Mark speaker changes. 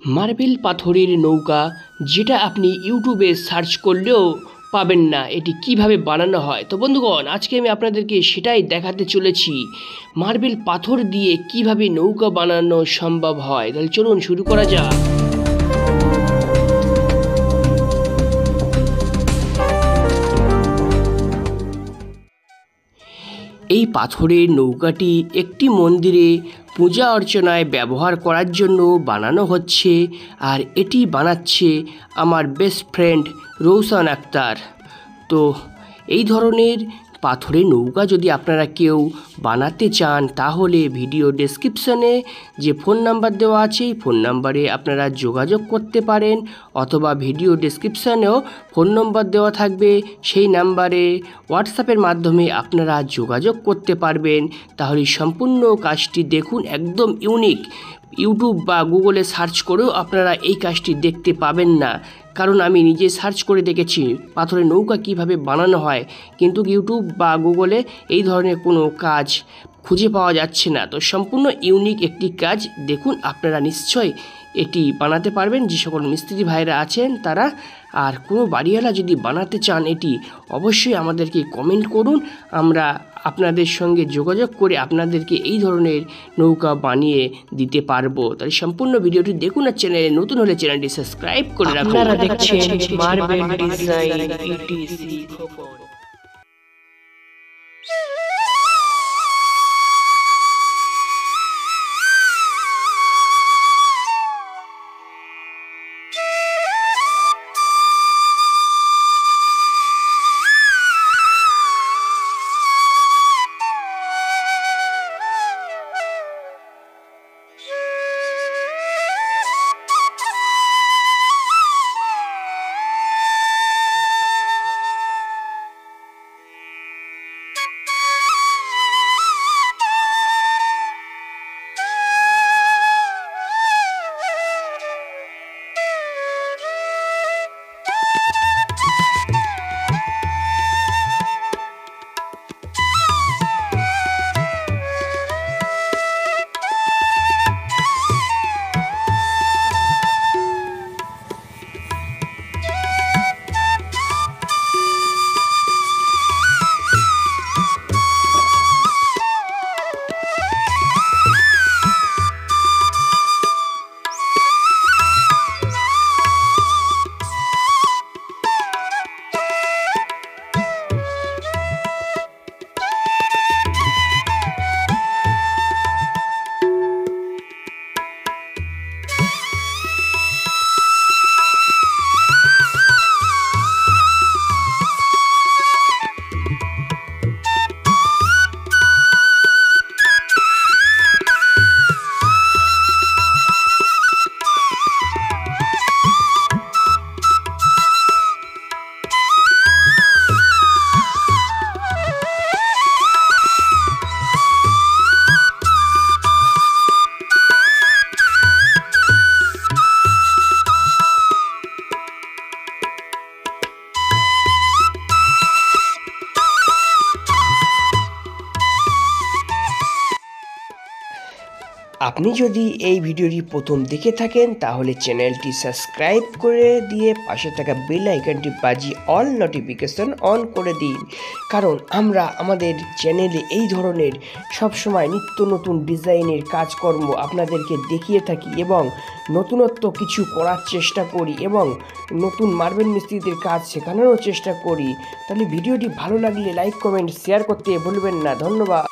Speaker 1: Marble পাথরের নৌকা, যেটা আপনি ইউটিউবে সার্চ করলেও পাবেন না এটি কিভাবে বানানো হয়। তো বন্ধুগণ, আজকে আমি আপনাদেরকে সেটাই দেখাতে চলেছি, মার্বেল পাথর দিয়ে কিভাবে নৌকা বানানো সম্ভব হয়। তাহলে চলুন শুরু করা যাক। এই পাথরের নৌকাটি একটি মন্দিরে পূজা অর্চনায় ব্যবহার করার জন্য বানানো হচ্ছে, আর এটি বানাচ্ছে আমার বেস্ট ফ্রেন্ড রৌশন আক্তার। তো এই ধরনের পাথরের নৌকা যদি আপনারা কেউ বানাতে চান, তাহলে ভিডিও ডেসক্রিপশনে যে ফোন নাম্বার দেওয়া আছে এই ফোন নাম্বারে আপনারা যোগাযোগ করতে পারেন, অথবা ভিডিও ডেসক্রিপশনেও ফোন নম্বর দেওয়া থাকবে, সেই নাম্বারে হোয়াটসঅ্যাপের মাধ্যমে আপনারা যোগাযোগ করতে পারবেন। তাহলে সম্পূর্ণ কাজটি দেখুন, একদম ইউনিক। ইউটিউব বা গুগলে সার্চ করেও আপনারা এই কাজটি দেখতে পাবেন না, কারণ আমি নিজে সার্চ করে দেখেছি পাথরের নৌকা কিভাবে বানানো হয়, কিন্তু ইউটিউব বা গুগলে এই ধরনের কোনো কাজ খুঁজে পাওয়া যাচ্ছে না। তো সম্পূর্ণ ইউনিক একটি কাজ দেখুন, আপনারা নিশ্চয়ই এটি বানাতে পারবেন, যে সকল মিস্ত্রি ভাইরা আছেন তারা। আর কোনো বাড়িওয়ালা যদি বানাতে চান এটি, অবশ্যই আমাদেরকে কমেন্ট করুন, আমরা আপনাদের সঙ্গে যোগাযোগ করে আপনাদেরকে এই ধরনের নৌকা বানিয়ে দিতে পারবো। তাই সম্পূর্ণ ভিডিওটি দেখুন, আর চ্যানেলে নতুন হলে চ্যানেলটি সাবস্ক্রাইব করে রাখুন।
Speaker 2: আপনারা দেখছেন মার্বেল ডিজাইন ইটিসি।
Speaker 1: আপনি যদি এই ভিডিওটি প্রথম দেখে থাকেন, তাহলে চ্যানেলটি সাবস্ক্রাইব করে দিয়ে পাশে থাকা বেল আইকনটি বাজিয়ে অল নোটিফিকেশন অন করে দিন, কারণ আমরা আমাদের চ্যানেলে এই ধরনের সবসময় নিত্য নতুন ডিজাইনের কাজকর্ম আপনাদেরকে দেখিয়ে থাকি, এবং নতুনত্ব কিছু করার চেষ্টা করি, এবং নতুন মার্বেল মিস্ত্রিদের কাজ শেখানোরও চেষ্টা করি। তাহলে ভিডিওটি ভালো লাগলে লাইক, কমেন্ট, শেয়ার করতে ভুলবেন না। ধন্যবাদ।